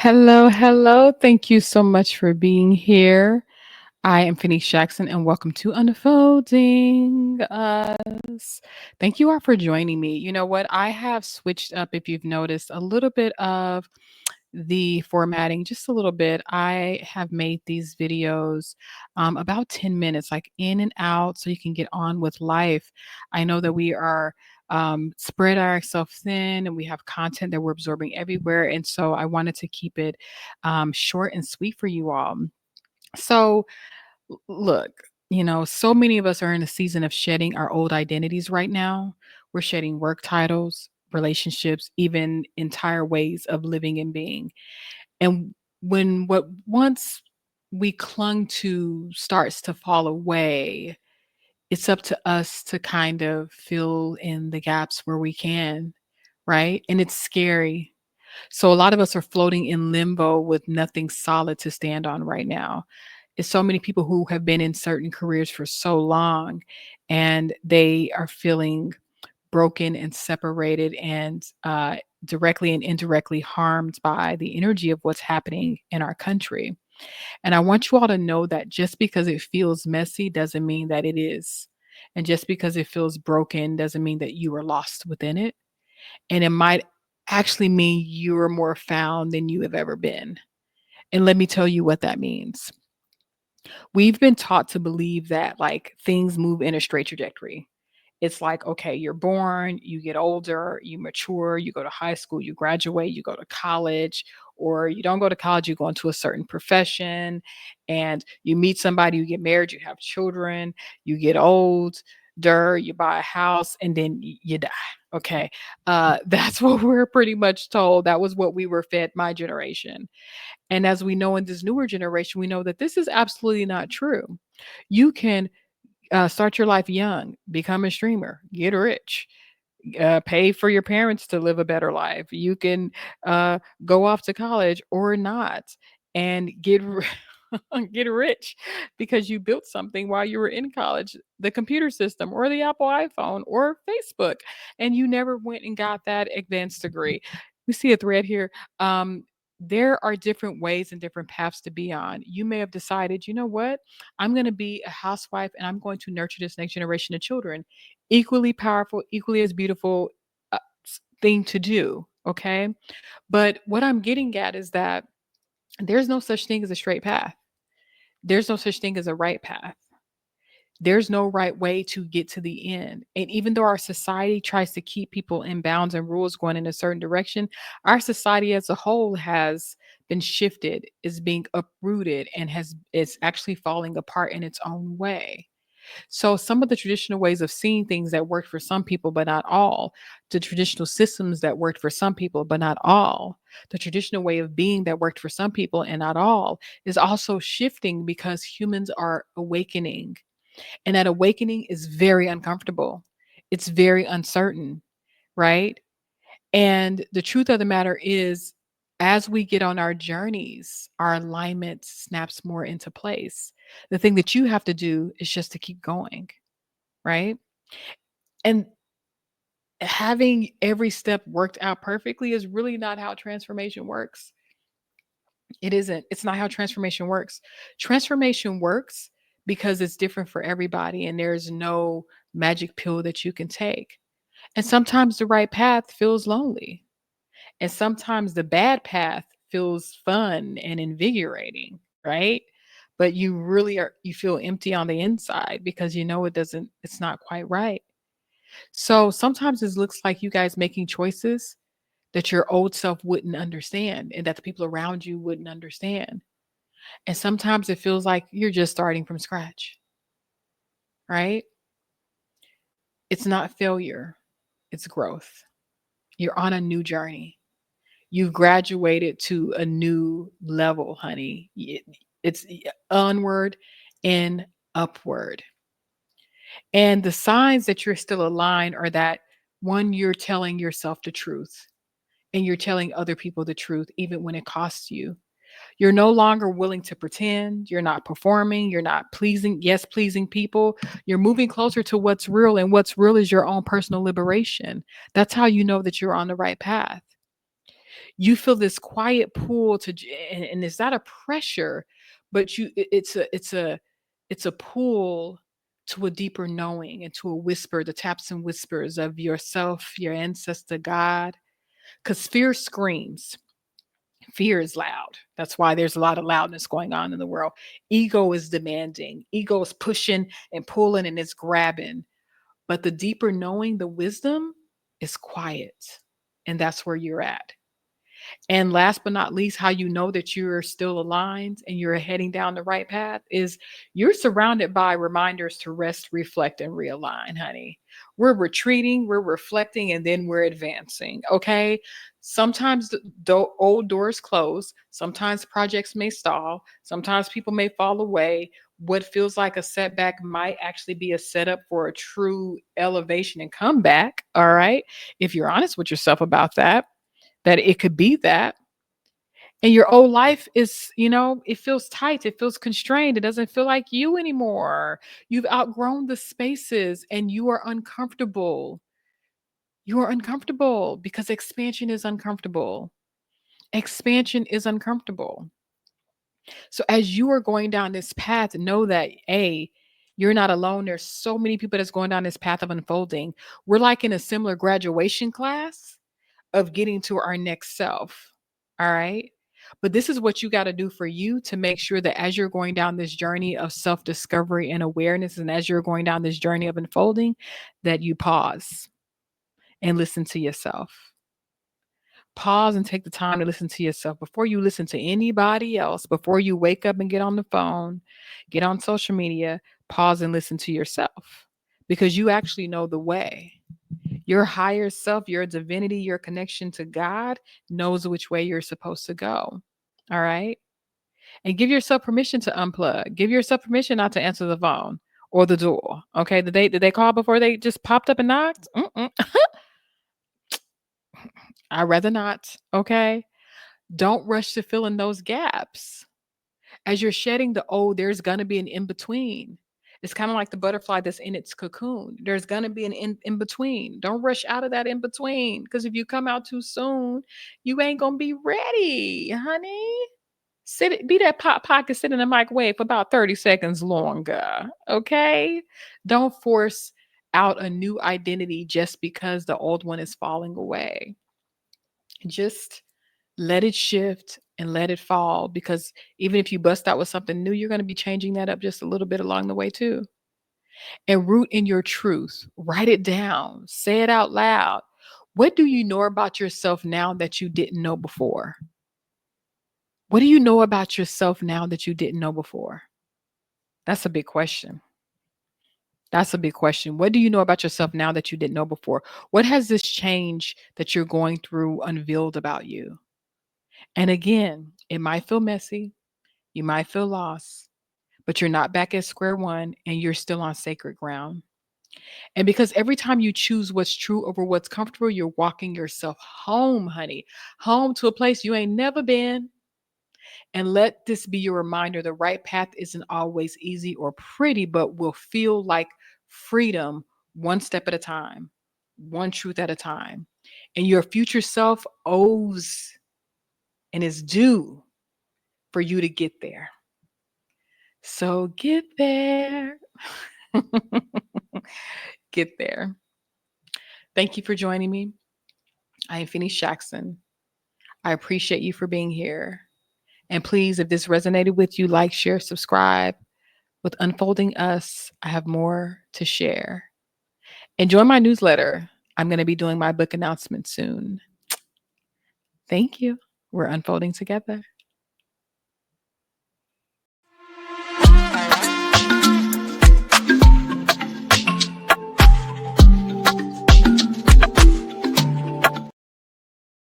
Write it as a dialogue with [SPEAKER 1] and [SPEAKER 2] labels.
[SPEAKER 1] Hello, hello. Thank you so much for being here. I am Phoenix Jackson, and welcome to Unfolding Us. Thank you all for joining me. You know what? I have switched up, if you've noticed, a little bit of the formatting, just a little bit. I have made these videos about 10 minutes, like in and out, so you can get on with life. I know that we are spread ourselves thin and we have content that we're absorbing everywhere. And so I wanted to keep it short and sweet for you all. So, look, so many of us are in a season of shedding our old identities right now. We're shedding work titles, relationships, even entire ways of living and being. And when what once we clung to starts to fall away, it's up to us to kind of fill in the gaps where we can, right? And it's scary. So a lot of us are floating in limbo with nothing solid to stand on right now. It's so many people who have been in certain careers for so long and they are feeling broken and separated and directly and indirectly harmed by the energy of what's happening in our country. And I want you all to know that just because it feels messy doesn't mean that it is. And just because it feels broken doesn't mean that you are lost within it. And it might actually mean you're more found than you have ever been. And let me tell you what that means. We've been taught to believe that like things move in a straight trajectory. It's like, okay, you're born, you get older, you mature, you go to high school, you graduate, you go to college, or you don't go to college, you go into a certain profession and you meet somebody, you get married, you have children, you get old, you buy a house, and then you die. Okay. That's what we're pretty much told. That was what we were fed, my generation. And as we know in this newer generation, we know that this is absolutely not true. You can start your life young, become a streamer, get rich, pay for your parents to live a better life. You can go off to college or not and get rich because you built something while you were in college, the computer system or the Apple iPhone or Facebook, and you never went and got that advanced degree. We see a thread here. There are different ways and different paths to be on. You may have decided, you know what? I'm going to be a housewife and I'm going to nurture this next generation of children. Equally powerful, equally as beautiful thing to do. Okay. But what I'm getting at is that there's no such thing as a straight path. There's no such thing as a right path. There's no right way to get to the end. And even though our society tries to keep people in bounds and rules going in a certain direction, our society as a whole has been shifted, is being uprooted, and has is actually falling apart in its own way. So some of the traditional ways of seeing things that worked for some people, but not all, the traditional systems that worked for some people, but not all, the traditional way of being that worked for some people and not all, is also shifting because humans are awakening. And that awakening is very uncomfortable. It's very uncertain, right? And the truth of the matter is, as we get on our journeys, our alignment snaps more into place. The thing that you have to do is just to keep going, right? And having every step worked out perfectly is really not how transformation works. It isn't. It's not how transformation works. Transformation works because it's different for everybody and there's no magic pill that you can take. And sometimes the right path feels lonely. And sometimes the bad path feels fun and invigorating, right? But you feel empty on the inside because you know it's not quite right. So sometimes it looks like you guys making choices that your old self wouldn't understand and that the people around you wouldn't understand. And sometimes it feels like you're just starting from scratch, right? It's not failure, it's growth. You're on a new journey. You've graduated to a new level, honey. It's onward and upward. And the signs that you're still aligned are that one, you're telling yourself the truth and you're telling other people the truth, even when it costs you. You're no longer willing to pretend. You're not performing. You're not pleasing people. You're moving closer to what's real, and what's real is your own personal liberation. That's how you know that you're on the right path. You feel this quiet pull and it's not a pressure, but it's a pull to a deeper knowing and to a whisper, the taps and whispers of yourself, your ancestor, God. Because fear screams. Fear is loud. That's why there's a lot of loudness going on in the world. Ego is demanding. Ego is pushing and pulling and it's grabbing. But the deeper knowing, the wisdom is quiet. And that's where you're at. And last but not least, how you know that you're still aligned and you're heading down the right path is you're surrounded by reminders to rest, reflect, and realign, honey. We're retreating, we're reflecting, and then we're advancing. Okay. Sometimes the old doors close. Sometimes projects may stall. Sometimes people may fall away. What feels like a setback might actually be a setup for a true elevation and comeback. All right. If you're honest with yourself about that it could be that. And your old life is, it feels tight, it feels constrained, it doesn't feel like you anymore. You've outgrown the spaces and you are uncomfortable. You are uncomfortable because expansion is uncomfortable. Expansion is uncomfortable. So as you are going down this path, know that you're not alone. There's so many people that's going down this path of unfolding. We're like in a similar graduation class of getting to our next self. All right. But this is what you got to do for you to make sure that as you're going down this journey of self discovery and awareness, and as you're going down this journey of unfolding, that you pause and listen to yourself. Pause and take the time to listen to yourself before you listen to anybody else, before you wake up and get on the phone, get on social media. Pause and listen to yourself because you actually know the way. Your higher self, your divinity, your connection to God knows which way you're supposed to go. All right. And give yourself permission to unplug. Give yourself permission not to answer the phone or the door. Okay. Did they call before they just popped up and knocked? I'd rather not. Okay. Don't rush to fill in those gaps. As you're shedding the old, there's going to be an in between. It's kind of like the butterfly that's in its cocoon. There's going to be an in between. Don't rush out of that in between because if you come out too soon, you ain't going to be ready, honey. Be that pop pocket, sit in the microwave for about 30 seconds longer. Okay. Don't force out a new identity just because the old one is falling away. Just let it shift and let it fall because even if you bust out with something new, you're going to be changing that up just a little bit along the way too. And root in your truth. Write it down. Say it out loud. What do you know about yourself now that you didn't know before? What do you know about yourself now that you didn't know before? That's a big question. That's a big question. What do you know about yourself now that you didn't know before? What has this change that you're going through unveiled about you? And again, it might feel messy. You might feel lost, but you're not back at square one and you're still on sacred ground. And because every time you choose what's true over what's comfortable, you're walking yourself home, honey, home to a place you ain't never been. And let this be your reminder the right path isn't always easy or pretty, but will feel like freedom one step at a time, one truth at a time. And your future self owes and is due for you to get there. So get there. Get there. Thank you for joining me. I am Finis Jackson. I appreciate you for being here. And please, if this resonated with you, like, share, subscribe. With Unfolding Us, I have more to share. And join my newsletter. I'm going to be doing my book announcement soon. Thank you. We're unfolding together.